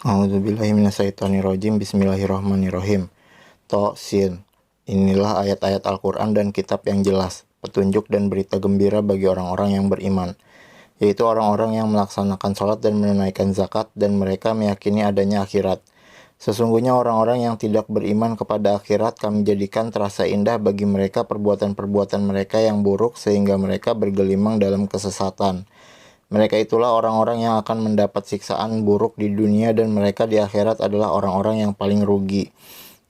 A'udzubillahi minasyaitonirrajim. Bismillahirrahmanirrahim. Sin. Inilah ayat-ayat Al-Quran dan kitab yang jelas, petunjuk dan berita gembira bagi orang-orang yang beriman, yaitu orang-orang yang melaksanakan sholat dan menunaikan zakat, dan mereka meyakini adanya akhirat. Sesungguhnya orang-orang yang tidak beriman kepada akhirat kami jadikan terasa indah bagi mereka perbuatan-perbuatan mereka yang buruk sehingga mereka bergelimang dalam kesesatan. Mereka itulah orang-orang yang akan mendapat siksaan buruk di dunia, dan mereka di akhirat adalah orang-orang yang paling rugi.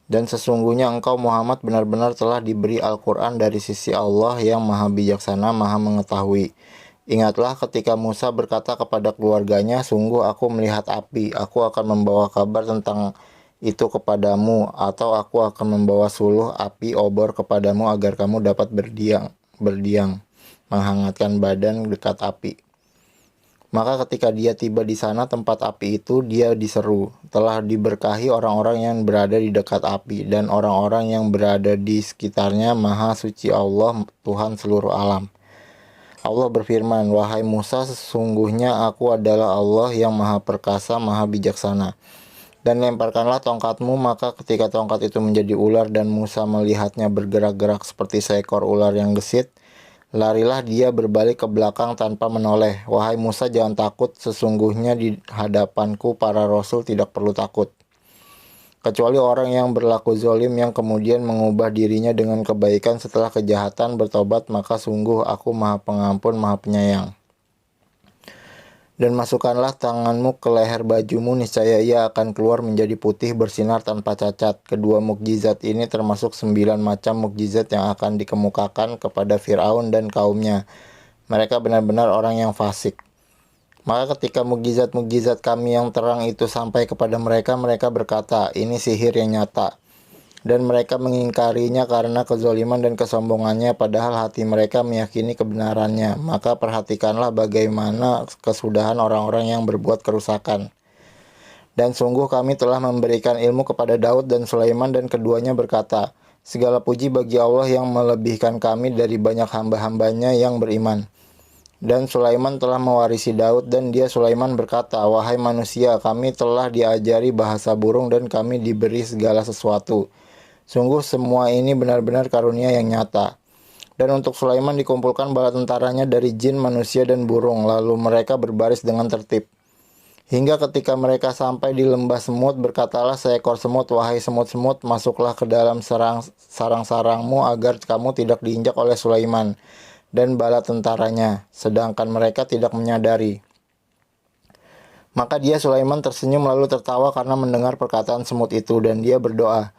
Dan sesungguhnya engkau Muhammad benar-benar telah diberi Al-Quran dari sisi Allah yang maha bijaksana, maha mengetahui. Ingatlah ketika Musa berkata kepada keluarganya, sungguh aku melihat api, aku akan membawa kabar tentang itu kepadamu, atau aku akan membawa suluh api obor kepadamu agar kamu dapat berdiam, menghangatkan badan dekat api. Maka ketika dia tiba di sana tempat api itu, dia diseru, telah diberkahi orang-orang yang berada di dekat api, dan orang-orang yang berada di sekitarnya. Maha suci Allah, Tuhan seluruh alam. Allah berfirman, wahai Musa, sesungguhnya aku adalah Allah yang maha perkasa, maha bijaksana. Dan lemparkanlah tongkatmu. Maka ketika tongkat itu menjadi ular dan Musa melihatnya bergerak-gerak seperti seekor ular yang gesit, larilah dia berbalik ke belakang tanpa menoleh. Wahai Musa, jangan takut, sesungguhnya di hadapanku para rasul tidak perlu takut. Kecuali orang yang berlaku zolim yang kemudian mengubah dirinya dengan kebaikan setelah kejahatan bertobat, maka sungguh aku maha pengampun, maha penyayang. Dan masukkanlah tanganmu ke leher bajumu, niscaya ia akan keluar menjadi putih bersinar tanpa cacat. Kedua mukjizat ini termasuk 9 macam mukjizat yang akan dikemukakan kepada Fir'aun dan kaumnya. Mereka benar-benar orang yang fasik. Maka ketika mukjizat-mukjizat kami yang terang itu sampai kepada mereka, mereka berkata, ini sihir yang nyata. Dan mereka mengingkarinya karena kezaliman dan kesombongannya, padahal hati mereka meyakini kebenarannya. Maka perhatikanlah bagaimana kesudahan orang-orang yang berbuat kerusakan. Dan sungguh kami telah memberikan ilmu kepada Daud dan Sulaiman, dan keduanya berkata, segala puji bagi Allah yang melebihkan kami dari banyak hamba-hambanya yang beriman. Dan Sulaiman telah mewarisi Daud, dan Sulaiman berkata, wahai manusia, kami telah diajari bahasa burung dan kami diberi segala sesuatu. Sungguh semua ini benar-benar karunia yang nyata. Dan untuk Sulaiman dikumpulkan bala tentaranya dari jin, manusia, dan burung, lalu mereka berbaris dengan tertib. Hingga ketika mereka sampai di lembah semut, berkatalah seekor semut, wahai semut-semut, masuklah ke dalam sarang-sarangmu agar kamu tidak diinjak oleh Sulaiman dan bala tentaranya, sedangkan mereka tidak menyadari. Maka Sulaiman tersenyum lalu tertawa karena mendengar perkataan semut itu, dan dia berdoa,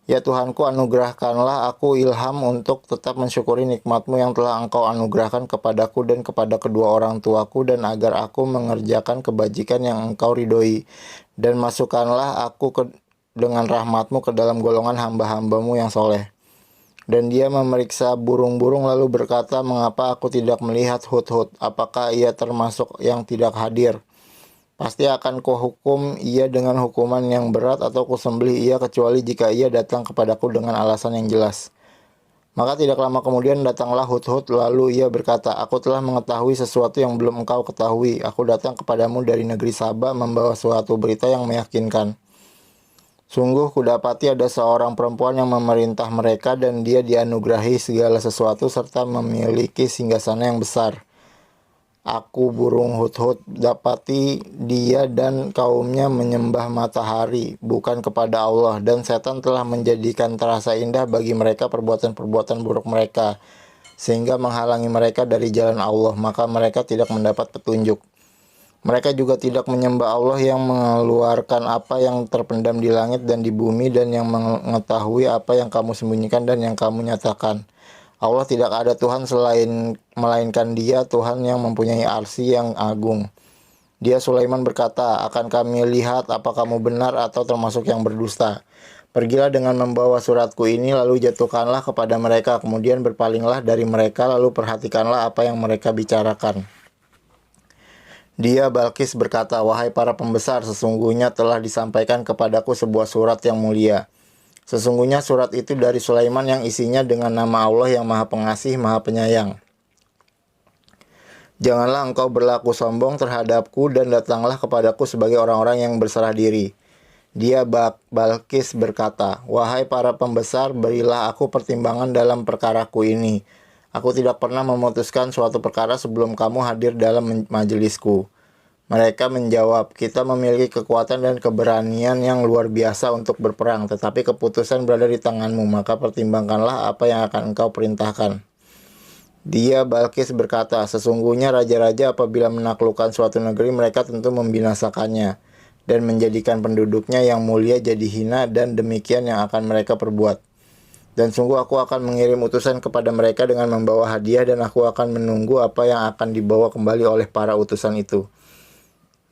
ya Tuhanku, anugerahkanlah aku ilham untuk tetap mensyukuri nikmatmu yang telah engkau anugerahkan kepadaku dan kepada kedua orang tuaku, dan agar aku mengerjakan kebajikan yang engkau ridhoi, dan masukkanlah aku dengan rahmatmu ke dalam golongan hamba-hambamu yang soleh. Dan dia memeriksa burung-burung lalu berkata, mengapa aku tidak melihat hudhud? Apakah ia termasuk yang tidak hadir? Pasti akan kuhukum ia dengan hukuman yang berat, atau kusembelih ia kecuali jika ia datang kepadaku dengan alasan yang jelas. Maka tidak lama kemudian datanglah Hudhud, lalu ia berkata, aku telah mengetahui sesuatu yang belum engkau ketahui. Aku datang kepadamu dari negeri Saba membawa suatu berita yang meyakinkan. Sungguh kudapati ada seorang perempuan yang memerintah mereka, dan dia dianugerahi segala sesuatu serta memiliki singgasana yang besar. Aku burung hudhud dapati dia dan kaumnya menyembah matahari bukan kepada Allah, dan setan telah menjadikan terasa indah bagi mereka perbuatan-perbuatan buruk mereka sehingga menghalangi mereka dari jalan Allah, maka mereka tidak mendapat petunjuk. Mereka juga tidak menyembah Allah yang mengeluarkan apa yang terpendam di langit dan di bumi, dan yang mengetahui apa yang kamu sembunyikan dan yang kamu nyatakan. Allah tidak ada Tuhan melainkan Dia, Tuhan yang mempunyai arsy yang agung. Sulaiman berkata, akan kami lihat apa kamu benar atau termasuk yang berdusta. Pergilah dengan membawa suratku ini, lalu jatuhkanlah kepada mereka, kemudian berpalinglah dari mereka, lalu perhatikanlah apa yang mereka bicarakan. Balkis berkata, wahai para pembesar, sesungguhnya telah disampaikan kepadaku sebuah surat yang mulia. Sesungguhnya surat itu dari Sulaiman yang isinya dengan nama Allah yang maha pengasih, maha penyayang. Janganlah engkau berlaku sombong terhadapku dan datanglah kepadaku sebagai orang-orang yang berserah diri. Dia Balkis berkata, "Wahai para pembesar, berilah aku pertimbangan dalam perkaraku ini. Aku tidak pernah memutuskan suatu perkara sebelum kamu hadir dalam majelisku." Mereka menjawab, "Kita memiliki kekuatan dan keberanian yang luar biasa untuk berperang, tetapi keputusan berada di tanganmu, maka pertimbangkanlah apa yang akan engkau perintahkan." Dia Balkis berkata, "Sesungguhnya raja-raja apabila menaklukkan suatu negeri, mereka tentu membinasakannya dan menjadikan penduduknya yang mulia jadi hina, dan demikian yang akan mereka perbuat. Dan sungguh aku akan mengirim utusan kepada mereka dengan membawa hadiah, dan aku akan menunggu apa yang akan dibawa kembali oleh para utusan itu."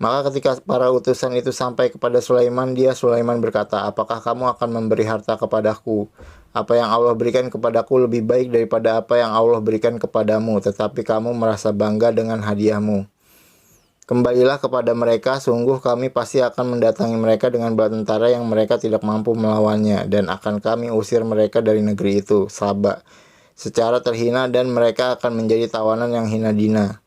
Maka ketika para utusan itu sampai kepada Sulaiman, Sulaiman berkata, "Apakah kamu akan memberi harta kepadaku? Apa yang Allah berikan kepadaku lebih baik daripada apa yang Allah berikan kepadamu, tetapi kamu merasa bangga dengan hadiahmu. Kembalilah kepada mereka, sungguh kami pasti akan mendatangi mereka dengan bala tentara yang mereka tidak mampu melawannya, dan akan kami usir mereka dari negeri itu, Saba, secara terhina, dan mereka akan menjadi tawanan yang hina dina."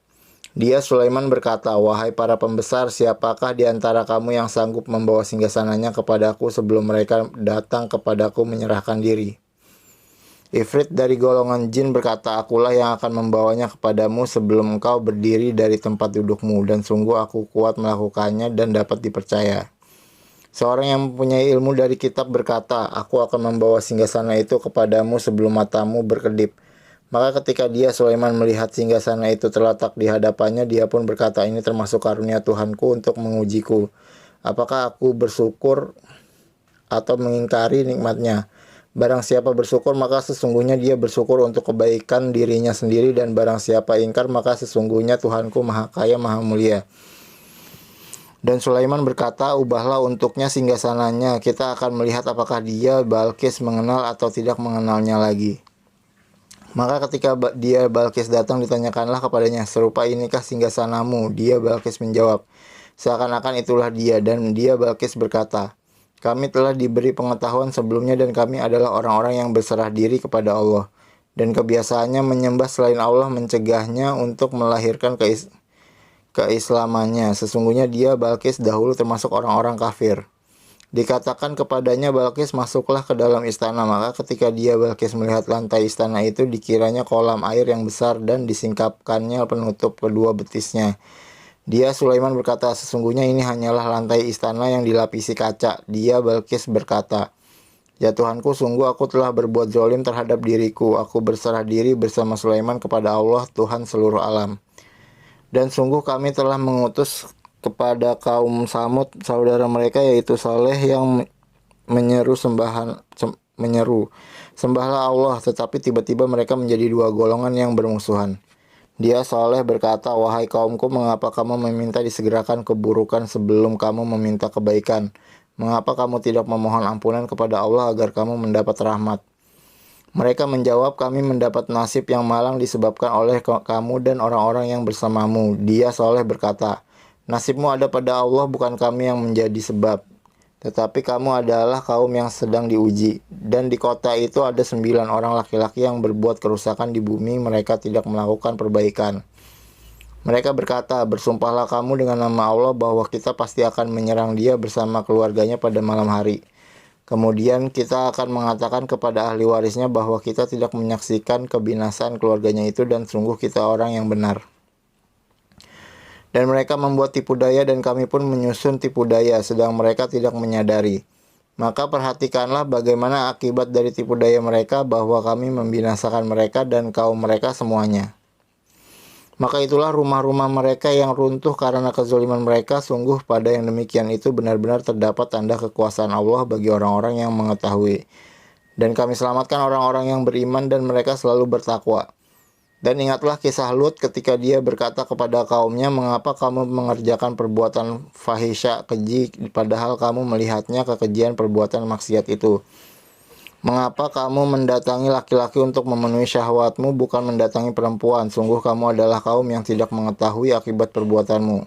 Dia Sulaiman berkata, "Wahai para pembesar, siapakah di antara kamu yang sanggup membawa singgasananya kepadaku sebelum mereka datang kepadaku menyerahkan diri?" Ifrit dari golongan jin berkata, "Akulah yang akan membawanya kepadamu sebelum engkau berdiri dari tempat dudukmu, dan sungguh aku kuat melakukannya dan dapat dipercaya." Seorang yang mempunyai ilmu dari kitab berkata, "Aku akan membawa singgasana itu kepadamu sebelum matamu berkedip." Maka ketika Sulaiman melihat singgasana itu terletak di hadapannya, dia pun berkata, "Ini termasuk karunia Tuhanku untuk mengujiku. Apakah aku bersyukur atau mengingkari nikmatnya? Barang siapa bersyukur, maka sesungguhnya dia bersyukur untuk kebaikan dirinya sendiri, dan barang siapa ingkar, maka sesungguhnya Tuhanku maha kaya, maha mulia." Dan Sulaiman berkata, "Ubahlah untuknya singgasananya. Kita akan melihat apakah dia Balkis mengenal atau tidak mengenalnya lagi." Maka ketika Balkis datang, ditanyakanlah kepadanya, "Serupa inikah singgasanamu?" Dia Balkis menjawab, "Seakan-akan itulah dia." Dan dia Balkis berkata, "Kami telah diberi pengetahuan sebelumnya, dan kami adalah orang-orang yang berserah diri kepada Allah. Dan kebiasaannya menyembah selain Allah mencegahnya untuk melahirkan keislamannya. Sesungguhnya dia Balkis dahulu termasuk orang-orang kafir." Dikatakan kepadanya, "Balkis, masuklah ke dalam istana." Maka ketika Balkis melihat lantai istana itu, dikiranya kolam air yang besar, dan disingkapkannya penutup kedua betisnya. Sulaiman berkata, "Sesungguhnya ini hanyalah lantai istana yang dilapisi kaca." Dia Balkis berkata, "Ya Tuhanku, sungguh aku telah berbuat zalim terhadap diriku. Aku berserah diri bersama Sulaiman kepada Allah, Tuhan seluruh alam. Dan sungguh kami telah mengutus kepada kaum Samud saudara mereka, yaitu Saleh, yang menyeru, sembahlah Allah, tetapi tiba-tiba mereka menjadi dua golongan yang bermusuhan. Dia Saleh berkata, "Wahai kaumku, mengapa kamu meminta disegerakan keburukan sebelum kamu meminta kebaikan? Mengapa kamu tidak memohon ampunan kepada Allah agar kamu mendapat rahmat?" Mereka menjawab, "Kami mendapat nasib yang malang disebabkan oleh kamu dan orang-orang yang bersamamu." Dia Saleh berkata, "Nasibmu ada pada Allah, bukan kami yang menjadi sebab. Tetapi kamu adalah kaum yang sedang diuji. Dan di kota itu ada 9 orang laki-laki yang berbuat kerusakan di bumi, mereka tidak melakukan perbaikan." Mereka berkata, "Bersumpahlah kamu dengan nama Allah bahwa kita pasti akan menyerang dia bersama keluarganya pada malam hari. Kemudian kita akan mengatakan kepada ahli warisnya bahwa kita tidak menyaksikan kebinasaan keluarganya itu, dan sungguh kita orang yang benar." Dan mereka membuat tipu daya, dan kami pun menyusun tipu daya, sedang mereka tidak menyadari. Maka perhatikanlah bagaimana akibat dari tipu daya mereka, bahwa kami membinasakan mereka dan kaum mereka semuanya. Maka itulah rumah-rumah mereka yang runtuh karena kezaliman mereka. Sungguh pada yang demikian itu benar-benar terdapat tanda kekuasaan Allah bagi orang-orang yang mengetahui. Dan kami selamatkan orang-orang yang beriman, dan mereka selalu bertakwa. Dan ingatlah kisah Lut ketika dia berkata kepada kaumnya, "Mengapa kamu mengerjakan perbuatan fahisya, keji, padahal kamu melihatnya kekejian perbuatan maksiat itu? Mengapa kamu mendatangi laki-laki untuk memenuhi syahwatmu, bukan mendatangi perempuan? Sungguh kamu adalah kaum yang tidak mengetahui akibat perbuatanmu."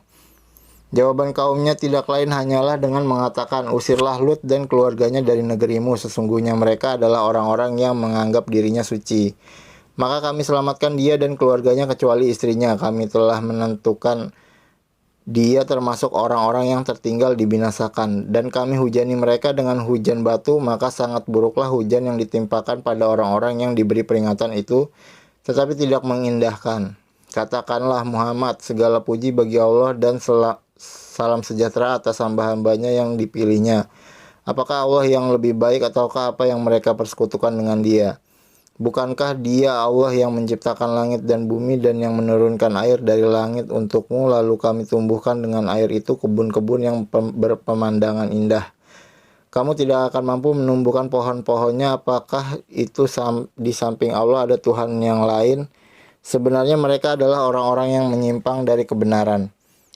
Jawaban kaumnya tidak lain hanyalah dengan mengatakan, "Usirlah Lut dan keluarganya dari negerimu. Sesungguhnya mereka adalah orang-orang yang menganggap dirinya suci." Maka kami selamatkan dia dan keluarganya kecuali istrinya. Kami telah menentukan dia termasuk orang-orang yang tertinggal dibinasakan. Dan kami hujani mereka dengan hujan batu, maka sangat buruklah hujan yang ditimpakan pada orang-orang yang diberi peringatan itu, tetapi tidak mengindahkan. Katakanlah Muhammad, segala puji bagi Allah dan salam sejahtera atas hamba-hambanya yang dipilihnya. Apakah Allah yang lebih baik ataukah apa yang mereka persekutukan dengan dia? Bukankah dia Allah yang menciptakan langit dan bumi dan yang menurunkan air dari langit untukmu, lalu kami tumbuhkan dengan air itu kebun-kebun yang berpemandangan indah. Kamu tidak akan mampu menumbuhkan pohon-pohonnya. Apakah itu di samping Allah ada Tuhan yang lain? Sebenarnya mereka adalah orang-orang yang menyimpang dari kebenaran.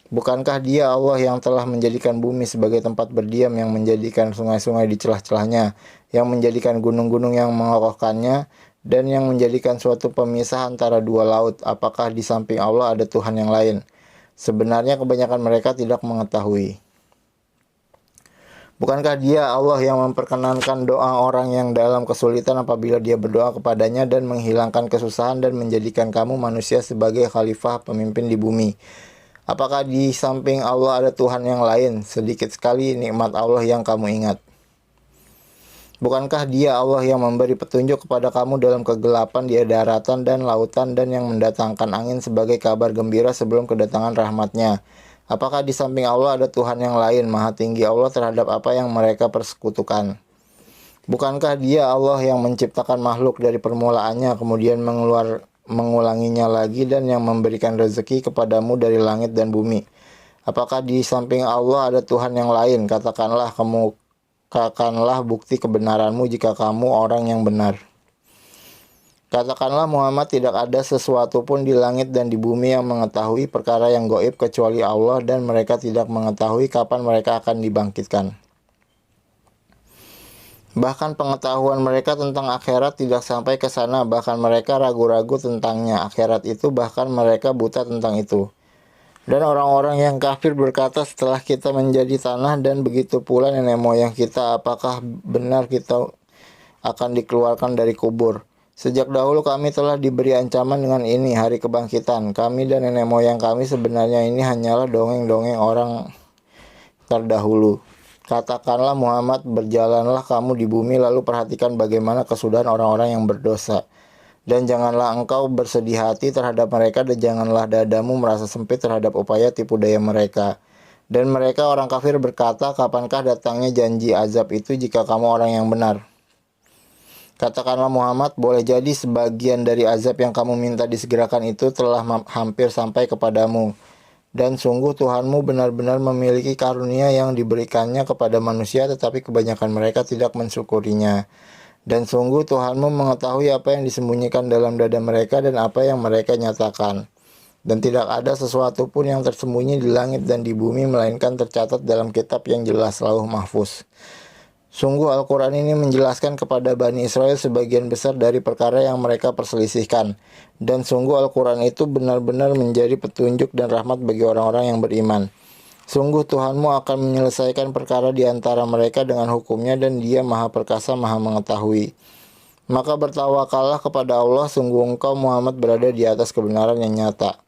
Bukankah dia Allah yang telah menjadikan bumi sebagai tempat berdiam, yang menjadikan sungai-sungai di celah-celahnya, yang menjadikan gunung-gunung yang mengokohkannya, dan yang menjadikan suatu pemisah antara dua laut? Apakah di samping Allah ada Tuhan yang lain? Sebenarnya kebanyakan mereka tidak mengetahui. Bukankah dia Allah yang memperkenankan doa orang yang dalam kesulitan apabila dia berdoa kepadanya, dan menghilangkan kesusahan dan menjadikan kamu manusia sebagai khalifah pemimpin di bumi? Apakah di samping Allah ada Tuhan yang lain? Sedikit sekali nikmat Allah yang kamu ingat. Bukankah dia Allah yang memberi petunjuk kepada kamu dalam kegelapan di daratan dan lautan, dan yang mendatangkan angin sebagai kabar gembira sebelum kedatangan rahmatnya? Apakah di samping Allah ada Tuhan yang lain? Maha tinggi Allah terhadap apa yang mereka persekutukan. Bukankah dia Allah yang menciptakan makhluk dari permulaannya, kemudian mengulanginya lagi, dan yang memberikan rezeki kepadamu dari langit dan bumi? Apakah di samping Allah ada Tuhan yang lain? Katakanlah bukti kebenaranmu jika kamu orang yang benar. Katakanlah Muhammad, tidak ada sesuatu pun di langit dan di bumi yang mengetahui perkara yang gaib kecuali Allah, dan mereka tidak mengetahui kapan mereka akan dibangkitkan. Bahkan pengetahuan mereka tentang akhirat tidak sampai ke sana, bahkan mereka ragu-ragu tentangnya. Akhirat itu bahkan mereka buta tentang itu. Dan orang-orang yang kafir berkata, setelah kita menjadi tanah dan begitu pula nenek moyang kita, apakah benar kita akan dikeluarkan dari kubur? Sejak dahulu kami telah diberi ancaman dengan ini, hari kebangkitan. Kami dan nenek moyang kami sebenarnya ini hanyalah dongeng-dongeng orang terdahulu. Katakanlah Muhammad, berjalanlah kamu di bumi lalu perhatikan bagaimana kesudahan orang-orang yang berdosa. Dan janganlah engkau bersedih hati terhadap mereka, dan janganlah dadamu merasa sempit terhadap upaya tipu daya mereka. Dan mereka orang kafir berkata, kapankah datangnya janji azab itu jika kamu orang yang benar? Katakanlah Muhammad, boleh jadi sebagian dari azab yang kamu minta disegerakan itu telah hampir sampai kepadamu. Dan sungguh Tuhanmu benar-benar memiliki karunia yang diberikannya kepada manusia, tetapi kebanyakan mereka tidak mensyukurinya. Dan sungguh Tuhanmu mengetahui apa yang disembunyikan dalam dada mereka dan apa yang mereka nyatakan. Dan tidak ada sesuatu pun yang tersembunyi di langit dan di bumi, melainkan tercatat dalam kitab yang jelas, Lauh Mahfuz. Sungguh Al-Quran ini menjelaskan kepada Bani Israel sebagian besar dari perkara yang mereka perselisihkan. Dan sungguh Al-Quran itu benar-benar menjadi petunjuk dan rahmat bagi orang-orang yang beriman. Sungguh Tuhanmu akan menyelesaikan perkara di antara mereka dengan hukumnya, dan Dia Maha Perkasa, Maha Mengetahui. Maka bertawakallah kepada Allah, sungguh engkau Muhammad berada di atas kebenaran yang nyata.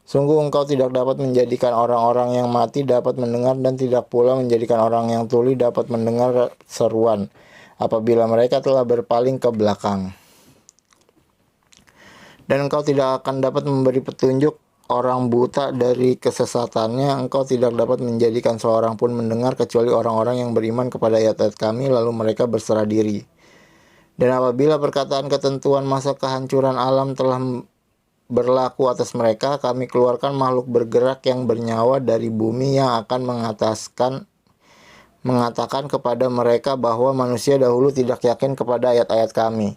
Sungguh engkau tidak dapat menjadikan orang-orang yang mati dapat mendengar, dan tidak pula menjadikan orang yang tuli dapat mendengar seruan apabila mereka telah berpaling ke belakang. Dan engkau tidak akan dapat memberi petunjuk orang buta dari kesesatannya. Engkau tidak dapat menjadikan seorang pun mendengar kecuali orang-orang yang beriman kepada ayat-ayat kami, lalu mereka berserah diri. Dan apabila perkataan ketentuan masa kehancuran alam telah berlaku atas mereka, kami keluarkan makhluk bergerak yang bernyawa dari bumi yang akan mengatakan kepada mereka bahwa manusia dahulu tidak yakin kepada ayat-ayat kami.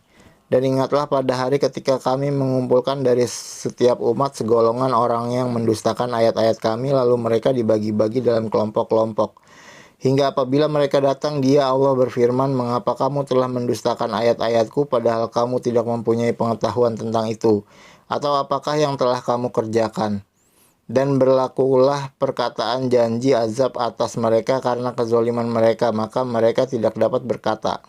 Dan ingatlah pada hari ketika kami mengumpulkan dari setiap umat segolongan orang yang mendustakan ayat-ayat kami, lalu mereka dibagi-bagi dalam kelompok-kelompok. Hingga apabila mereka datang, Dia Allah berfirman, mengapa kamu telah mendustakan ayat-ayatku padahal kamu tidak mempunyai pengetahuan tentang itu? Atau apakah yang telah kamu kerjakan? Dan berlakulah perkataan janji azab atas mereka karena kezaliman mereka, maka mereka tidak dapat berkata.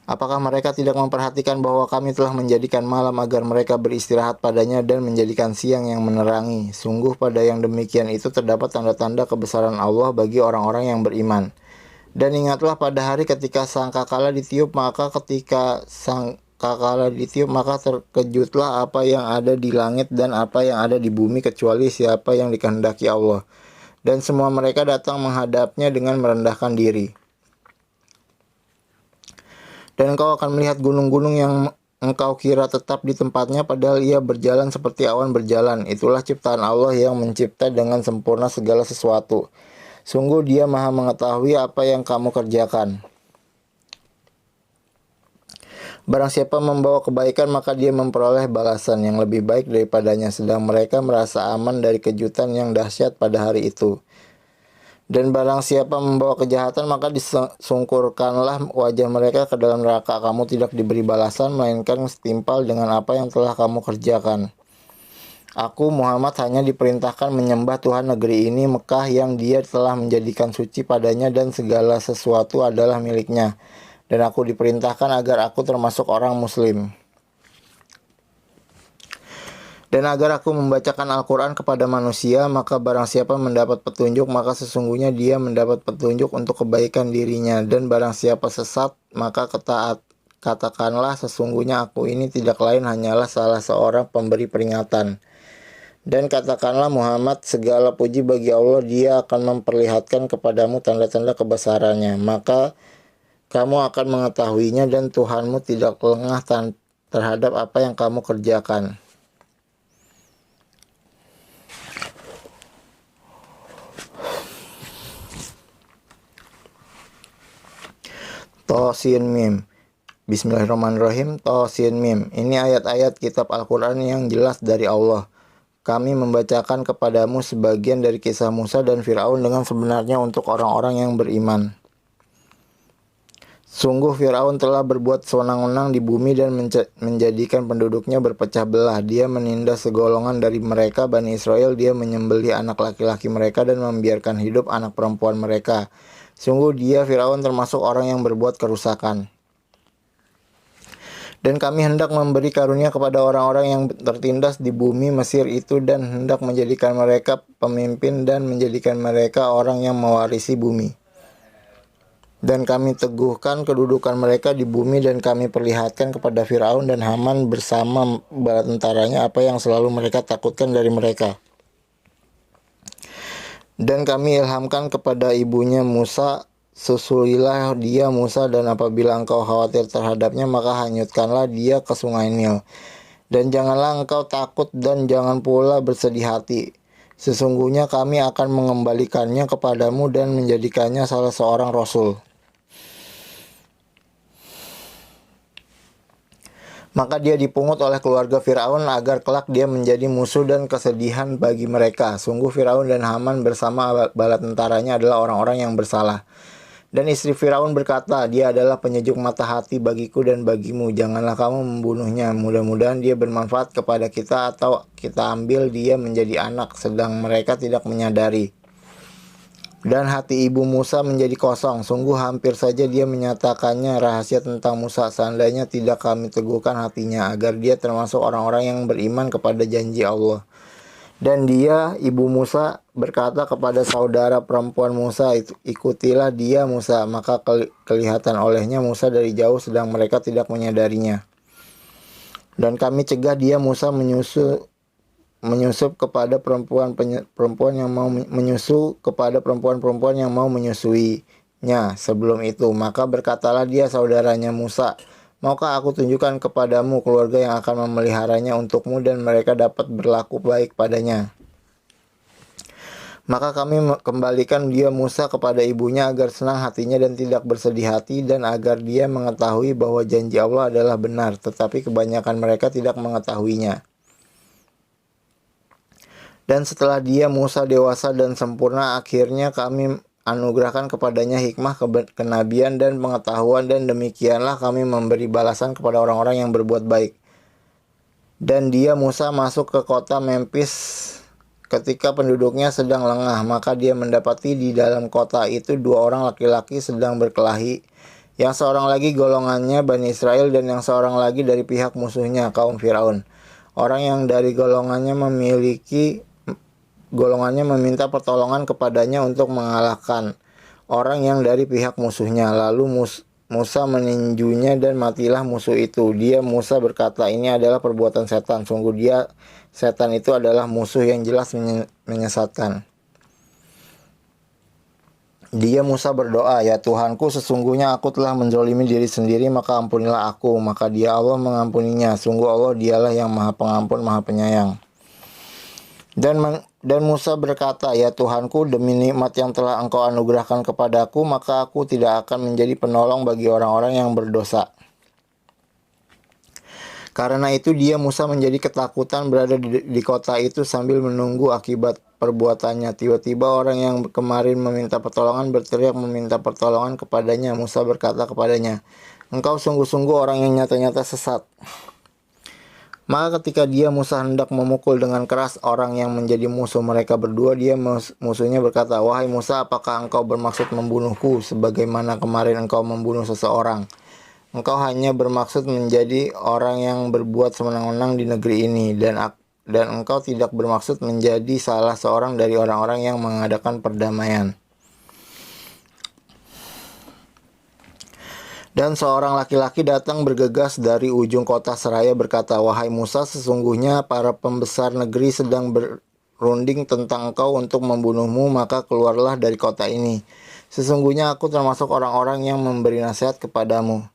Apakah mereka tidak memperhatikan bahwa kami telah menjadikan malam agar mereka beristirahat padanya dan menjadikan siang yang menerangi? Sungguh pada yang demikian itu terdapat tanda-tanda kebesaran Allah bagi orang-orang yang beriman. Dan ingatlah pada hari ketika sangkakala ditiup, maka terkejutlah apa yang ada di langit dan apa yang ada di bumi kecuali siapa yang dikehendaki Allah. Dan semua mereka datang menghadapnya dengan merendahkan diri. Dan engkau akan melihat gunung-gunung yang engkau kira tetap di tempatnya, padahal ia berjalan seperti awan berjalan. Itulah ciptaan Allah yang mencipta dengan sempurna segala sesuatu. Sungguh Dia Maha mengetahui apa yang kamu kerjakan. Barang siapa membawa kebaikan, maka dia memperoleh balasan yang lebih baik daripadanya, sedang mereka merasa aman dari kejutan yang dahsyat pada hari itu. Dan barang siapa membawa kejahatan, maka disungkurkanlah wajah mereka ke dalam neraka. Kamu tidak diberi balasan, melainkan setimpal dengan apa yang telah kamu kerjakan. Aku, Muhammad, hanya diperintahkan menyembah Tuhan negeri ini, Mekah, yang Dia telah menjadikan suci padanya dan segala sesuatu adalah miliknya. Dan aku diperintahkan agar aku termasuk orang muslim. Dan agar aku membacakan Al-Quran kepada manusia, maka barang siapa mendapat petunjuk, maka sesungguhnya dia mendapat petunjuk untuk kebaikan dirinya. Dan barang siapa sesat, maka katakanlah sesungguhnya aku ini tidak lain hanyalah salah seorang pemberi peringatan. Dan katakanlah Muhammad, segala puji bagi Allah, Dia akan memperlihatkan kepadamu tanda-tanda kebesarannya. Maka kamu akan mengetahuinya dan Tuhanmu tidak lengah terhadap apa yang kamu kerjakan. Tosin Mim. Bismillahirrahmanirrahim. Tosin Mim. Ini ayat-ayat kitab Al-Quran yang jelas dari Allah. Kami membacakan kepadamu sebagian dari kisah Musa dan Fir'aun dengan sebenarnya untuk orang-orang yang beriman. Sungguh Fir'aun telah berbuat sewenang-wenang di bumi dan menjadikan penduduknya berpecah belah. Dia menindas segolongan dari mereka, Bani Israel. Dia menyembelih anak laki-laki mereka dan membiarkan hidup anak perempuan mereka. Sungguh dia, Fir'aun, termasuk orang yang berbuat kerusakan. Dan kami hendak memberi karunia kepada orang-orang yang tertindas di bumi Mesir itu, dan hendak menjadikan mereka pemimpin dan menjadikan mereka orang yang mewarisi bumi. Dan kami teguhkan kedudukan mereka di bumi, dan kami perlihatkan kepada Fir'aun dan Haman bersama bala tentaranya apa yang selalu mereka takutkan dari mereka. Dan kami ilhamkan kepada ibunya Musa, susulilah dia Musa, dan apabila engkau khawatir terhadapnya, maka hanyutkanlah dia ke sungai Nil. Dan janganlah engkau takut dan jangan pula bersedih hati. Sesungguhnya kami akan mengembalikannya kepadamu dan menjadikannya salah seorang rasul. Maka dia dipungut oleh keluarga Fir'aun agar kelak dia menjadi musuh dan kesedihan bagi mereka. Sungguh Fir'aun dan Haman bersama bala tentaranya adalah orang-orang yang bersalah. Dan istri Fir'aun berkata, dia adalah penyejuk mata hati bagiku dan bagimu. Janganlah kamu membunuhnya. Mudah-mudahan dia bermanfaat kepada kita atau kita ambil dia menjadi anak, sedang mereka tidak menyadari. Dan hati ibu Musa menjadi kosong. Sungguh hampir saja dia menyatakannya rahasia tentang Musa. Seandainya tidak kami teguhkan hatinya, agar dia termasuk orang-orang yang beriman kepada janji Allah. Dan dia, ibu Musa, berkata kepada saudara perempuan Musa, ikutilah dia Musa. Maka kelihatan olehnya Musa dari jauh, sedang mereka tidak menyadarinya. Dan kami cegah dia Musa menyusup kepada perempuan yang mau menyusu kepada perempuan yang mau menyusuinya sebelum itu. Maka berkatalah dia saudaranya Musa, maukah aku tunjukkan kepadamu keluarga yang akan memeliharanya untukmu dan mereka dapat berlaku baik padanya? Maka kami kembalikan dia Musa kepada ibunya agar senang hatinya dan tidak bersedih hati, dan agar dia mengetahui bahwa janji Allah adalah benar, tetapi kebanyakan mereka tidak mengetahuinya. Dan setelah dia Musa dewasa dan sempurna, akhirnya kami anugerahkan kepadanya hikmah, kenabian, dan pengetahuan, dan demikianlah kami memberi balasan kepada orang-orang yang berbuat baik. Dan dia Musa masuk ke kota Memphis ketika penduduknya sedang lengah, maka dia mendapati di dalam kota itu 2 orang laki-laki sedang berkelahi, Yang seorang lagi golongannya Bani Israel, dan yang seorang lagi dari pihak musuhnya kaum Firaun. Orang yang dari golongannya meminta pertolongan kepadanya untuk mengalahkan orang yang dari pihak musuhnya. Lalu Musa meninjunya dan matilah musuh itu. Musa berkata, ini adalah perbuatan setan. Sungguh setan itu adalah musuh yang jelas menyesatkan. Musa berdoa, ya Tuhanku, sesungguhnya aku telah menzolimi diri sendiri, maka ampunilah aku. Maka Allah mengampuninya. Sungguh Allah dialah yang maha pengampun, maha penyayang. Dan Musa berkata, ya Tuhanku, demi nikmat yang telah Engkau anugerahkan kepadaku, maka aku tidak akan menjadi penolong bagi orang-orang yang berdosa. Karena itu Musa menjadi ketakutan berada di kota itu sambil menunggu akibat perbuatannya. Tiba-tiba orang yang kemarin meminta pertolongan berteriak meminta pertolongan kepadanya. Musa berkata kepadanya, engkau sungguh-sungguh orang yang nyata-nyata sesat. Maka ketika Musa hendak memukul dengan keras orang yang menjadi musuh mereka berdua, musuhnya berkata, wahai Musa, apakah engkau bermaksud membunuhku sebagaimana kemarin engkau membunuh seseorang? Engkau hanya bermaksud menjadi orang yang berbuat sewenang-wenang di negeri ini, dan engkau tidak bermaksud menjadi salah seorang dari orang-orang yang mengadakan perdamaian. Dan seorang laki-laki datang bergegas dari ujung kota seraya berkata, wahai Musa, sesungguhnya para pembesar negeri sedang berunding tentang engkau untuk membunuhmu, maka keluarlah dari kota ini. Sesungguhnya aku termasuk orang-orang yang memberi nasihat kepadamu.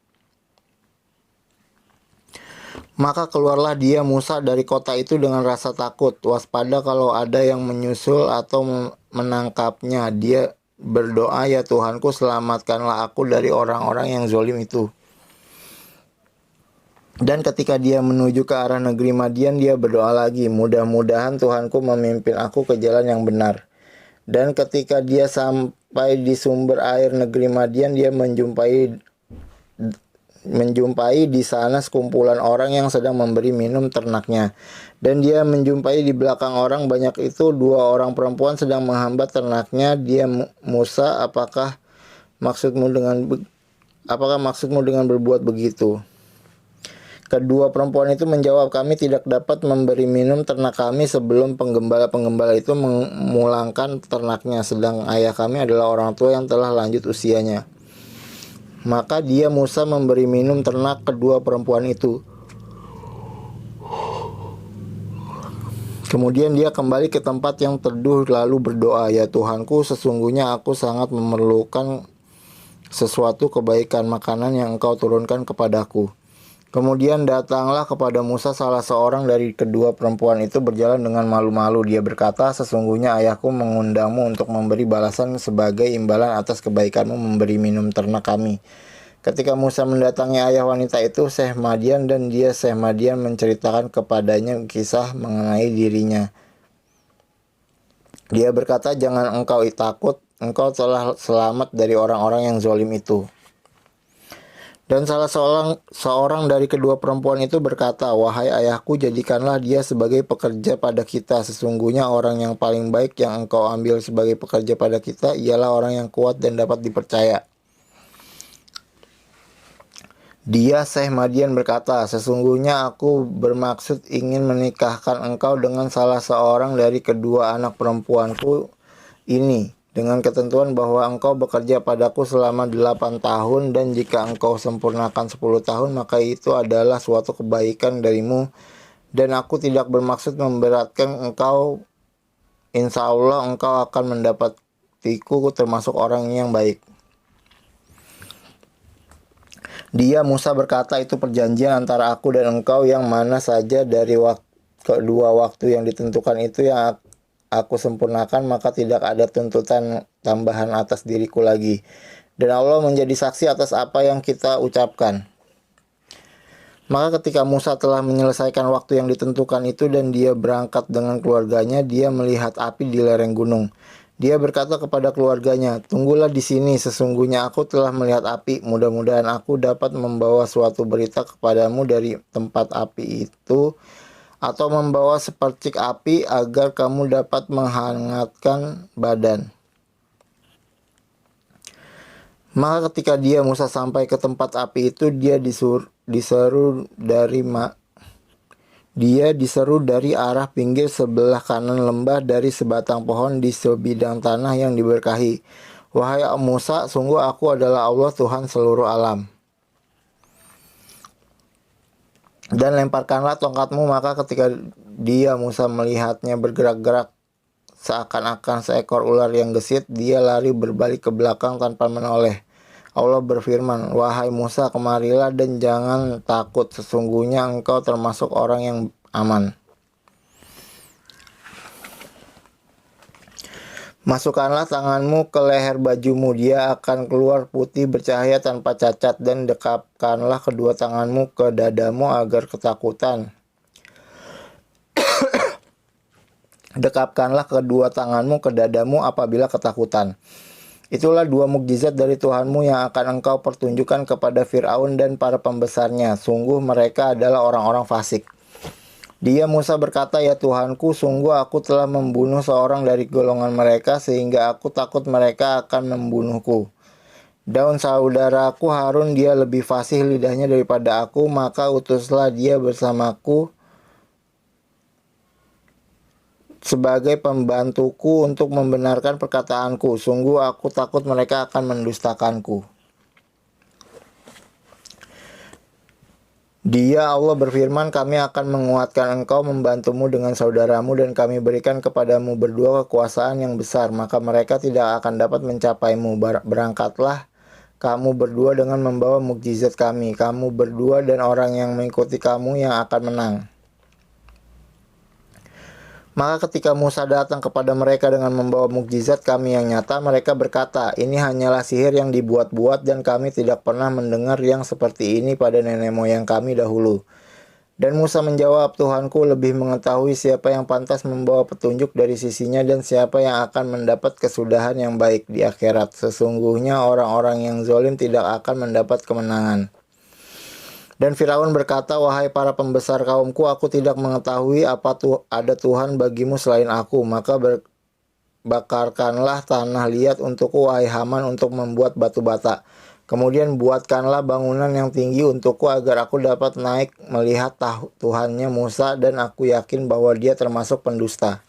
Maka keluarlah Musa dari kota itu dengan rasa takut, waspada kalau ada yang menyusul atau menangkapnya. Dia berdoa, ya Tuhanku, selamatkanlah aku dari orang-orang yang zalim itu. Dan ketika dia menuju ke arah negeri Madian, dia berdoa lagi, mudah-mudahan Tuhanku memimpin aku ke jalan yang benar. Dan ketika dia sampai di sumber air negeri Madian, dia menjumpai di sana sekumpulan orang yang sedang memberi minum ternaknya. Dan dia menjumpai di belakang orang banyak itu 2 orang perempuan sedang menghambat ternaknya. Musa, apakah maksudmu dengan berbuat begitu? Kedua perempuan itu menjawab, kami tidak dapat memberi minum ternak kami sebelum penggembala-penggembala itu memulangkan ternaknya, sedang ayah kami adalah orang tua yang telah lanjut usianya. Maka Musa memberi minum ternak kedua perempuan itu. Kemudian dia kembali ke tempat yang teduh lalu berdoa, ya Tuhanku, sesungguhnya aku sangat memerlukan sesuatu kebaikan makanan yang Engkau turunkan kepadaku. Kemudian datanglah kepada Musa salah seorang dari kedua perempuan itu berjalan dengan malu-malu. Dia berkata, sesungguhnya ayahku mengundangmu untuk memberi balasan sebagai imbalan atas kebaikanmu memberi minum ternak kami. Ketika Musa mendatangi ayah wanita itu, Syekh Madian, dan Syekh Madian menceritakan kepadanya kisah mengenai dirinya. Dia berkata, jangan engkau takut, engkau telah selamat dari orang-orang yang zalim itu. Dan salah seorang dari kedua perempuan itu berkata, wahai ayahku, jadikanlah dia sebagai pekerja pada kita. Sesungguhnya orang yang paling baik yang engkau ambil sebagai pekerja pada kita ialah orang yang kuat dan dapat dipercaya. Syekh Madian berkata, sesungguhnya aku bermaksud ingin menikahkan engkau dengan salah seorang dari kedua anak perempuanku ini, dengan ketentuan bahwa engkau bekerja padaku selama 8 tahun, dan jika engkau sempurnakan 10 tahun, maka itu adalah suatu kebaikan darimu, dan aku tidak bermaksud memberatkan engkau. Insya Allah engkau akan mendapatiku termasuk orang yang baik. Musa berkata, itu perjanjian antara aku dan engkau, yang mana saja dari kedua waktu yang ditentukan itu yang aku sempurnakan, maka tidak ada tuntutan tambahan atas diriku lagi. Dan Allah menjadi saksi atas apa yang kita ucapkan. Maka ketika Musa telah menyelesaikan waktu yang ditentukan itu dan dia berangkat dengan keluarganya, dia melihat api di lereng gunung. Dia berkata kepada keluarganya, tunggulah di sini, sesungguhnya aku telah melihat api. Mudah-mudahan aku dapat membawa suatu berita kepadamu dari tempat api itu, atau membawa sepercik api agar kamu dapat menghangatkan badan. Maka ketika Musa sampai ke tempat api itu, dia diseru dari arah pinggir sebelah kanan lembah dari sebatang pohon di sebidang tanah yang diberkahi. Wahai Musa, sungguh aku adalah Allah Tuhan seluruh alam. Dan lemparkanlah tongkatmu. Maka ketika Musa melihatnya bergerak-gerak seakan-akan seekor ular yang gesit, dia lari berbalik ke belakang tanpa menoleh. Allah berfirman, wahai Musa, kemarilah dan jangan takut, sesungguhnya engkau termasuk orang yang aman. Masukkanlah tanganmu ke leher bajumu, dia akan keluar putih bercahaya tanpa cacat, dan dekapkanlah kedua tanganmu ke dadamu agar ketakutan. Dekapkanlah kedua tanganmu ke dadamu apabila ketakutan. Itulah dua mukjizat dari Tuhanmu yang akan engkau pertunjukkan kepada Fir'aun dan para pembesarnya. Sungguh mereka adalah orang-orang fasik. Musa berkata, ya Tuhanku, sungguh aku telah membunuh seorang dari golongan mereka sehingga aku takut mereka akan membunuhku. Dan saudaraku Harun, dia lebih fasih lidahnya daripada aku, maka utuslah dia bersamaku sebagai pembantuku untuk membenarkan perkataanku. Sungguh aku takut mereka akan mendustakanku. Allah berfirman, kami akan menguatkan engkau, membantumu dengan saudaramu, dan kami berikan kepadamu berdua kekuasaan yang besar, maka mereka tidak akan dapat mencapaimu. Berangkatlah kamu berdua dengan membawa mukjizat kami. Kamu berdua dan orang yang mengikuti kamu yang akan menang. Maka ketika Musa datang kepada mereka dengan membawa mukjizat kami yang nyata, mereka berkata, ini hanyalah sihir yang dibuat-buat dan kami tidak pernah mendengar yang seperti ini pada nenek moyang kami dahulu. Dan Musa menjawab, Tuhanku lebih mengetahui siapa yang pantas membawa petunjuk dari sisinya dan siapa yang akan mendapat kesudahan yang baik di akhirat. Sesungguhnya orang-orang yang zalim tidak akan mendapat kemenangan. Dan Firaun berkata, wahai para pembesar kaumku, aku tidak mengetahui ada Tuhan bagimu selain aku. Maka bakarkanlah tanah liat untukku, wahai Haman, untuk membuat batu bata. Kemudian buatkanlah bangunan yang tinggi untukku agar aku dapat naik melihat Tuhannya Musa, dan aku yakin bahwa dia termasuk pendusta.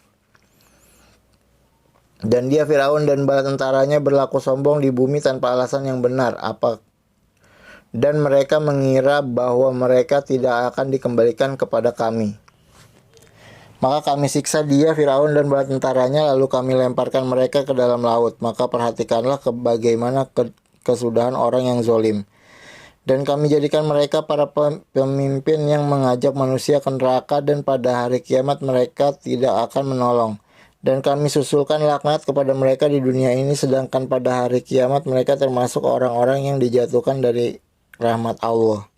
Dan Firaun dan bala tentaranya berlaku sombong di bumi tanpa alasan yang benar. Dan mereka mengira bahwa mereka tidak akan dikembalikan kepada kami. Maka kami siksa Firaun dan bala tentaranya, lalu kami lemparkan mereka ke dalam laut. Maka perhatikanlah bagaimana kesudahan orang yang zalim. Dan kami jadikan mereka para pemimpin yang mengajak manusia ke neraka, dan pada hari kiamat mereka tidak akan menolong. Dan kami susulkan laknat kepada mereka di dunia ini, sedangkan pada hari kiamat mereka termasuk orang-orang yang dijatuhkan dari rahmat Allah.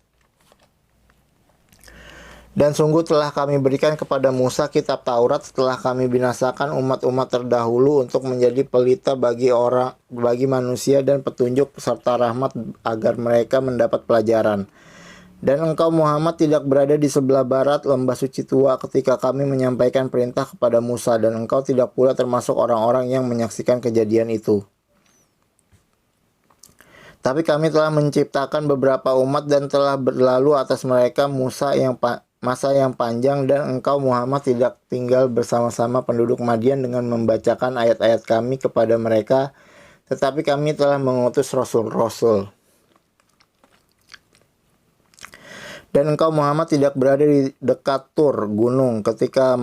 Dan sungguh telah kami berikan kepada Musa kitab Taurat setelah kami binasakan umat-umat terdahulu untuk menjadi pelita bagi manusia dan petunjuk serta rahmat agar mereka mendapat pelajaran. Dan engkau Muhammad tidak berada di sebelah barat lembah suci tua ketika kami menyampaikan perintah kepada Musa, dan engkau tidak pula termasuk orang-orang yang menyaksikan kejadian itu. Tapi kami telah menciptakan beberapa umat dan telah berlalu atas mereka masa yang panjang, dan engkau Muhammad tidak tinggal bersama-sama penduduk Madian dengan membacakan ayat-ayat kami kepada mereka, tetapi kami telah mengutus rasul-rasul. Dan engkau Muhammad tidak berada di dekat Tur gunung ketika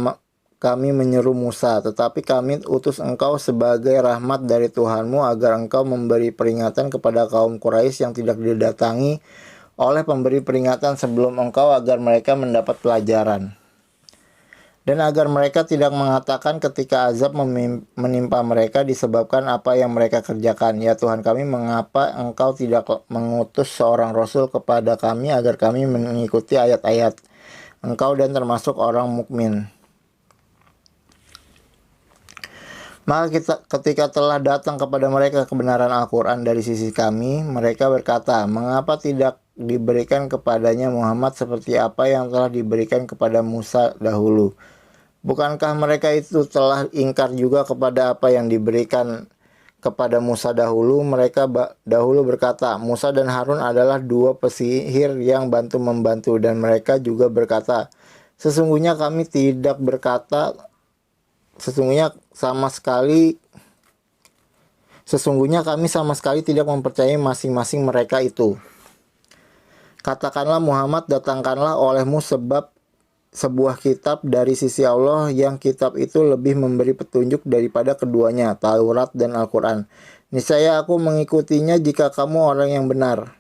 kami menyeru Musa, tetapi kami utus engkau sebagai rahmat dari Tuhanmu agar engkau memberi peringatan kepada kaum Quraisy yang tidak didatangi oleh pemberi peringatan sebelum engkau, agar mereka mendapat pelajaran. Dan agar mereka tidak mengatakan ketika azab menimpa mereka disebabkan apa yang mereka kerjakan, ya Tuhan kami, mengapa engkau tidak mengutus seorang rasul kepada kami agar kami mengikuti ayat-ayat engkau dan termasuk orang mukmin. Maka ketika telah datang kepada mereka kebenaran Al-Quran dari sisi kami, mereka berkata, mengapa tidak diberikan kepadanya Muhammad seperti apa yang telah diberikan kepada Musa dahulu? Bukankah mereka itu telah ingkar juga kepada apa yang diberikan kepada Musa dahulu, mereka dahulu berkata, Musa dan Harun adalah dua pesihir yang bantu-membantu, dan mereka juga berkata, sesungguhnya kami sama sekali tidak mempercayai masing-masing mereka itu. Katakanlah Muhammad, datangkanlah olehmu sebuah kitab dari sisi Allah yang kitab itu lebih memberi petunjuk daripada keduanya, Taurat dan Al-Quran. Niscaya aku mengikutinya jika kamu orang yang benar.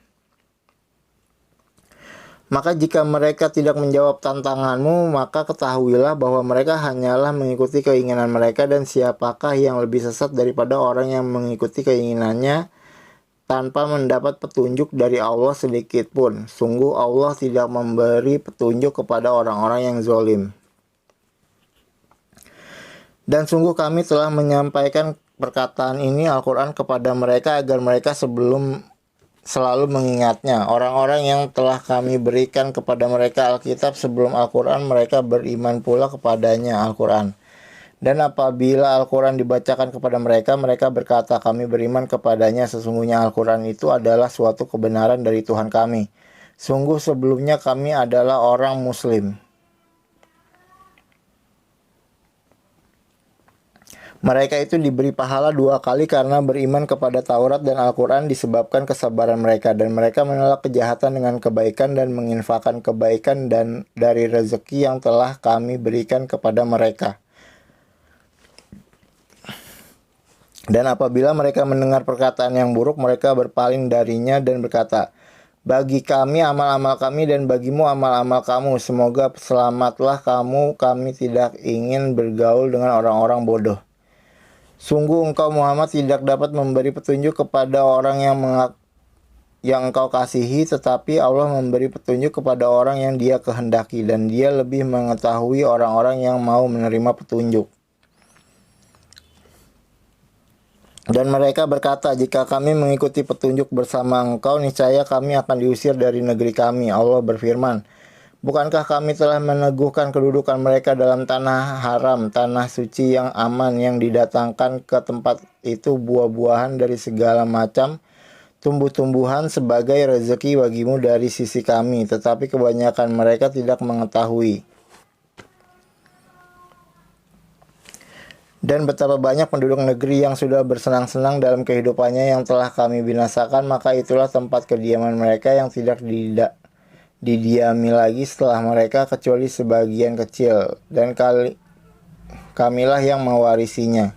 Maka jika mereka tidak menjawab tantanganmu, maka ketahuilah bahwa mereka hanyalah mengikuti keinginan mereka, dan siapakah yang lebih sesat daripada orang yang mengikuti keinginannya tanpa mendapat petunjuk dari Allah sedikit pun. Sungguh Allah tidak memberi petunjuk kepada orang-orang yang zalim. Dan sungguh kami telah menyampaikan perkataan ini Al-Quran kepada mereka agar mereka selalu mengingatnya. Orang-orang yang telah kami berikan kepada mereka Alkitab sebelum Al-Quran, mereka beriman pula kepadanya Al-Quran. Dan apabila Al-Quran dibacakan kepada mereka, mereka berkata, kami beriman kepadanya, sesungguhnya Al-Quran itu adalah suatu kebenaran dari Tuhan kami. Sungguh sebelumnya kami adalah orang Muslim. Mereka itu diberi pahala 2 kali karena beriman kepada Taurat dan Al-Quran disebabkan kesabaran mereka. Dan mereka menolak kejahatan dengan kebaikan dan menginfakkan kebaikan dan dari rezeki yang telah kami berikan kepada mereka. Dan apabila mereka mendengar perkataan yang buruk, mereka berpaling darinya dan berkata, bagi kami amal-amal kami dan bagimu amal-amal kamu. Semoga selamatlah kamu, kami tidak ingin bergaul dengan orang-orang bodoh. Sungguh engkau Muhammad tidak dapat memberi petunjuk kepada orang yang engkau kasihi, tetapi Allah memberi petunjuk kepada orang yang Dia kehendaki, dan Dia lebih mengetahui orang-orang yang mau menerima petunjuk. Dan mereka berkata, jika kami mengikuti petunjuk bersama engkau, niscaya kami akan diusir dari negeri kami. Allah berfirman, bukankah kami telah meneguhkan kedudukan mereka dalam tanah haram, tanah suci yang aman, yang didatangkan ke tempat itu buah-buahan dari segala macam tumbuh-tumbuhan sebagai rezeki bagimu dari sisi kami, tetapi kebanyakan mereka tidak mengetahui. Dan betapa banyak penduduk negeri yang sudah bersenang-senang dalam kehidupannya yang telah kami binasakan, maka itulah tempat kediaman mereka yang tidak didiami lagi setelah mereka kecuali sebagian kecil, dan kamilah yang mewarisinya.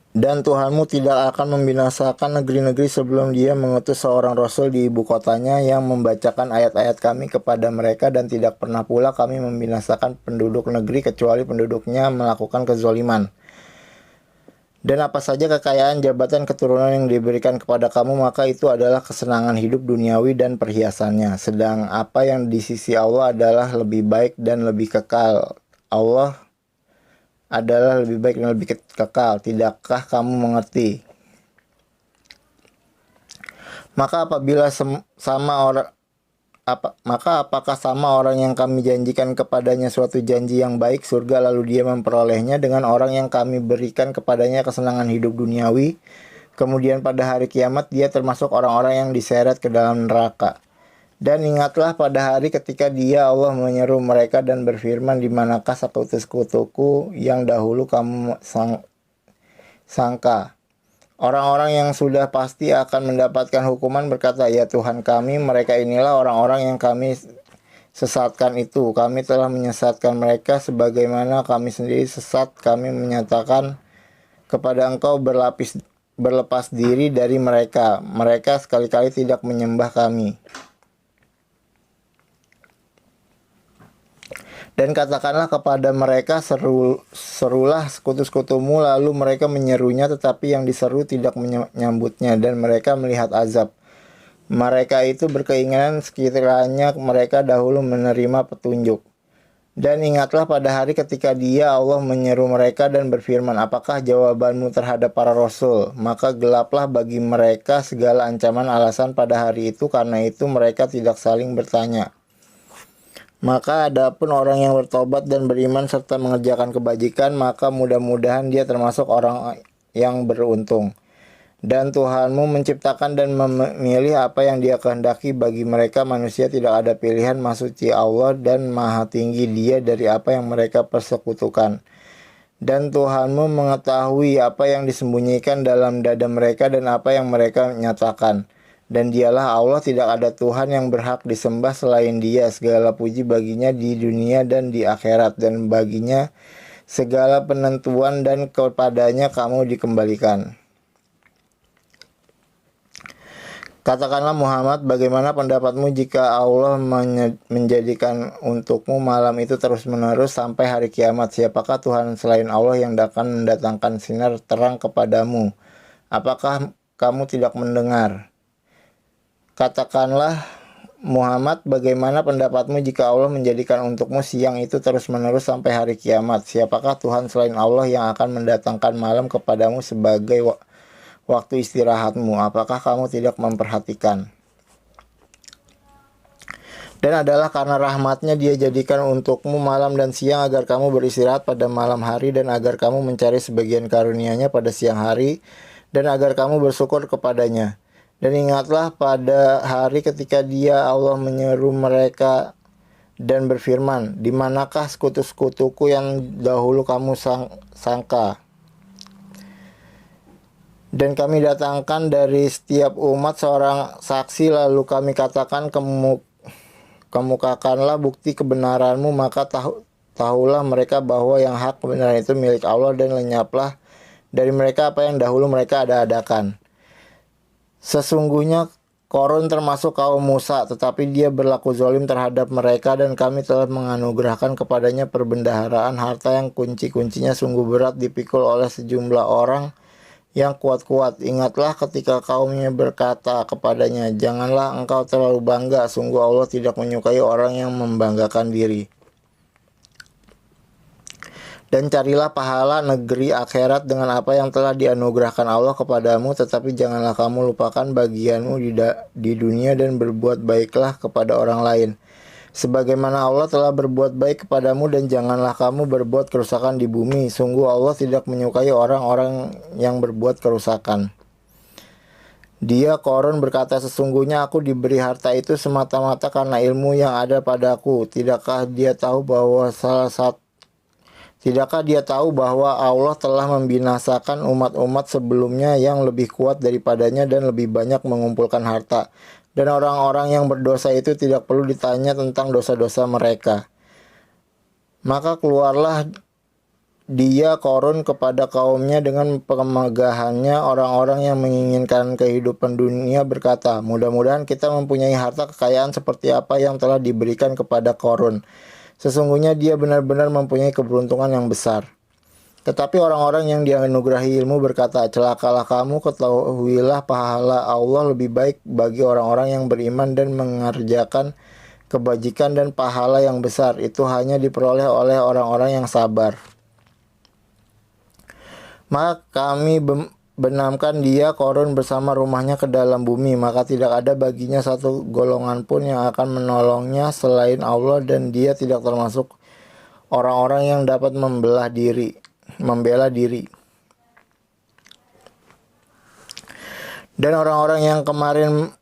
Dan Tuhanmu tidak akan membinasakan negeri-negeri sebelum Dia mengutus seorang rasul di ibu kotanya yang membacakan ayat-ayat kami kepada mereka, dan tidak pernah pula kami membinasakan penduduk negeri kecuali penduduknya melakukan kezaliman. Dan apa saja kekayaan, jabatan, keturunan yang diberikan kepada kamu, maka itu adalah kesenangan hidup duniawi dan perhiasannya. Sedang apa yang di sisi Allah adalah lebih baik dan lebih kekal. Allah adalah lebih baik dan lebih kekal. Tidakkah kamu mengerti? Maka apabila apakah sama orang yang kami janjikan kepadanya suatu janji yang baik surga, lalu dia memperolehnya, dengan orang yang kami berikan kepadanya kesenangan hidup duniawi, kemudian pada hari kiamat dia termasuk orang-orang yang diseret ke dalam neraka. Dan ingatlah pada hari ketika Dia Allah menyeru mereka dan berfirman, di manakah sekutu-sekutuku yang dahulu kamu sangka? Orang-orang yang sudah pasti akan mendapatkan hukuman berkata, ya Tuhan kami, mereka inilah orang-orang yang kami sesatkan itu. Kami telah menyesatkan mereka sebagaimana kami sendiri sesat. Kami menyatakan kepada engkau berlepas diri dari mereka. Mereka sekali-kali tidak menyembah kami. Dan katakanlah kepada mereka, serulah sekutu-sekutumu, lalu mereka menyerunya, tetapi yang diseru tidak menyambutnya, dan mereka melihat azab. Mereka itu berkeinginan sekiranya mereka dahulu menerima petunjuk. Dan ingatlah pada hari ketika Dia Allah menyeru mereka dan berfirman, apakah jawabanmu terhadap para rasul? Maka gelaplah bagi mereka segala ancaman alasan pada hari itu, karena itu mereka tidak saling bertanya. Maka adapun orang yang bertobat dan beriman serta mengerjakan kebajikan, maka mudah-mudahan dia termasuk orang yang beruntung. Dan Tuhanmu menciptakan dan memilih apa yang Dia kehendaki bagi mereka manusia, tidak ada pilihan. Maha suci Allah dan maha tinggi Dia dari apa yang mereka persekutukan. Dan Tuhanmu mengetahui apa yang disembunyikan dalam dada mereka dan apa yang mereka nyatakan. Dan Dialah Allah, tidak ada Tuhan yang berhak disembah selain Dia. Segala puji baginya di dunia dan di akhirat, dan baginya segala penentuan dan kepadanya kamu dikembalikan. Katakanlah Muhammad, bagaimana pendapatmu jika Allah menjadikan untukmu malam itu terus-menerus sampai hari kiamat? Siapakah Tuhan selain Allah yang akan mendatangkan sinar terang kepadamu? Apakah kamu tidak mendengar? Katakanlah Muhammad, bagaimana pendapatmu jika Allah menjadikan untukmu siang itu terus-menerus sampai hari kiamat? Siapakah Tuhan selain Allah yang akan mendatangkan malam kepadamu sebagai waktu istirahatmu? Apakah kamu tidak memperhatikan? Dan adalah karena rahmatnya Dia jadikan untukmu malam dan siang agar kamu beristirahat pada malam hari, dan agar kamu mencari sebagian karunia-Nya pada siang hari, dan agar kamu bersyukur kepadanya. Dan ingatlah pada hari ketika Dia Allah menyeru mereka dan berfirman, di manakah sekutu-sekutuku yang dahulu kamu sangka? Dan kami datangkan dari setiap umat seorang saksi, lalu kami katakan, kemukakanlah bukti kebenaranmu, maka tahulah mereka bahwa yang hak kebenaran itu milik Allah, dan lenyaplah dari mereka apa yang dahulu mereka ada-adakan. Sesungguhnya Korun termasuk kaum Musa, tetapi dia berlaku zalim terhadap mereka, dan kami telah menganugerahkan kepadanya perbendaharaan harta yang kunci-kuncinya sungguh berat dipikul oleh sejumlah orang yang kuat-kuat. Ingatlah ketika kaumnya berkata kepadanya, janganlah engkau terlalu bangga, sungguh Allah tidak menyukai orang yang membanggakan diri. Dan carilah pahala negeri akhirat dengan apa yang telah dianugerahkan Allah kepadamu, tetapi janganlah kamu lupakan bagianmu di dunia, dan berbuat baiklah kepada orang lain sebagaimana Allah telah berbuat baik kepadamu, dan janganlah kamu berbuat kerusakan di bumi. Sungguh Allah tidak menyukai orang-orang yang berbuat kerusakan. Dia Korun berkata, sesungguhnya aku diberi harta itu semata-mata karena ilmu yang ada padaku. Tidakkah dia tahu bahwa Allah telah membinasakan umat-umat sebelumnya yang lebih kuat daripadanya dan lebih banyak mengumpulkan harta? Dan orang-orang yang berdosa itu tidak perlu ditanya tentang dosa-dosa mereka. Maka keluarlah dia Korun kepada kaumnya dengan kemegahannya. Orang-orang yang menginginkan kehidupan dunia berkata, mudah-mudahan kita mempunyai harta kekayaan seperti apa yang telah diberikan kepada Korun. Sesungguhnya dia benar-benar mempunyai keberuntungan yang besar. Tetapi orang-orang yang dianugerahi ilmu berkata, celakalah kamu, ketahuilah pahala Allah lebih baik bagi orang-orang yang beriman dan mengerjakan kebajikan, dan pahala yang besar itu hanya diperoleh oleh orang-orang yang sabar. Maka kami benamkan dia Korun bersama rumahnya ke dalam bumi, maka tidak ada baginya satu golongan pun yang akan menolongnya selain Allah, dan dia tidak termasuk orang-orang yang dapat membela diri. Dan orang-orang yang kemarin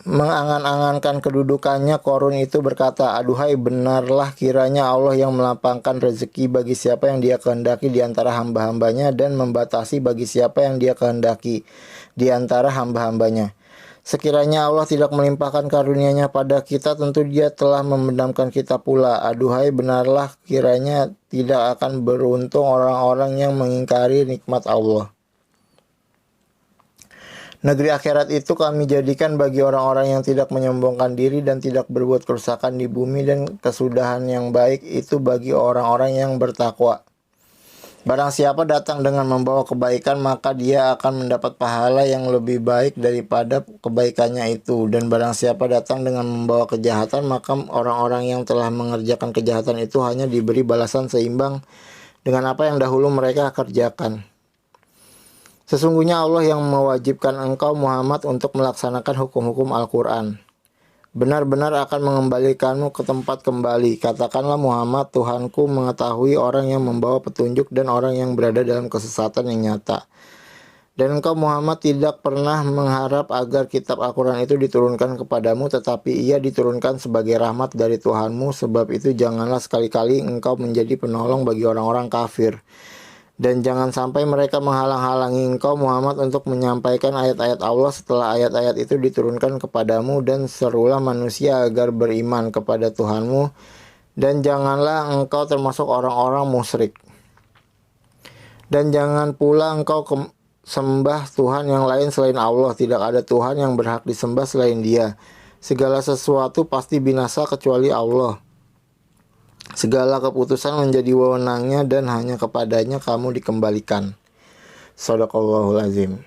mengangan-angankan kedudukannya Korun itu berkata, aduhai, benarlah kiranya Allah yang melapangkan rezeki bagi siapa yang Dia kehendaki di antara hamba-hambanya, dan membatasi bagi siapa yang Dia kehendaki di antara hamba-hambanya. Sekiranya Allah tidak melimpahkan karunia-Nya pada kita, tentu Dia telah memendamkan kita pula. Aduhai, benarlah kiranya tidak akan beruntung orang-orang yang mengingkari nikmat Allah. Negeri akhirat itu kami jadikan bagi orang-orang yang tidak menyombongkan diri dan tidak berbuat kerusakan di bumi, dan kesudahan yang baik itu bagi orang-orang yang bertakwa. Barang siapa datang dengan membawa kebaikan, maka dia akan mendapat pahala yang lebih baik daripada kebaikannya itu. Dan barang siapa datang dengan membawa kejahatan, maka orang-orang yang telah mengerjakan kejahatan itu hanya diberi balasan seimbang dengan apa yang dahulu mereka kerjakan. Sesungguhnya Allah yang mewajibkan engkau Muhammad untuk melaksanakan hukum-hukum Al-Quran. benar-benar akan mengembalikanmu ke tempat kembali. Katakanlah Muhammad, Tuhanku mengetahui orang yang membawa petunjuk dan orang yang berada dalam kesesatan yang nyata. Dan engkau Muhammad tidak pernah mengharap agar kitab Al-Quran itu diturunkan kepadamu, tetapi ia diturunkan sebagai rahmat dari Tuhanmu. Sebab itu janganlah sekali-kali engkau menjadi penolong bagi orang-orang kafir. Dan jangan sampai mereka menghalang-halangi engkau Muhammad untuk menyampaikan ayat-ayat Allah setelah ayat-ayat itu diturunkan kepadamu. Dan serulah manusia agar beriman kepada Tuhanmu. Dan janganlah engkau termasuk orang-orang musyrik. Dan jangan pula engkau sembah Tuhan yang lain selain Allah. Tidak ada Tuhan yang berhak disembah selain Dia. Segala sesuatu pasti binasa kecuali Allah. Segala keputusan menjadi wewenangnya dan hanya kepadanya kamu dikembalikan. Shadaqallahul azim.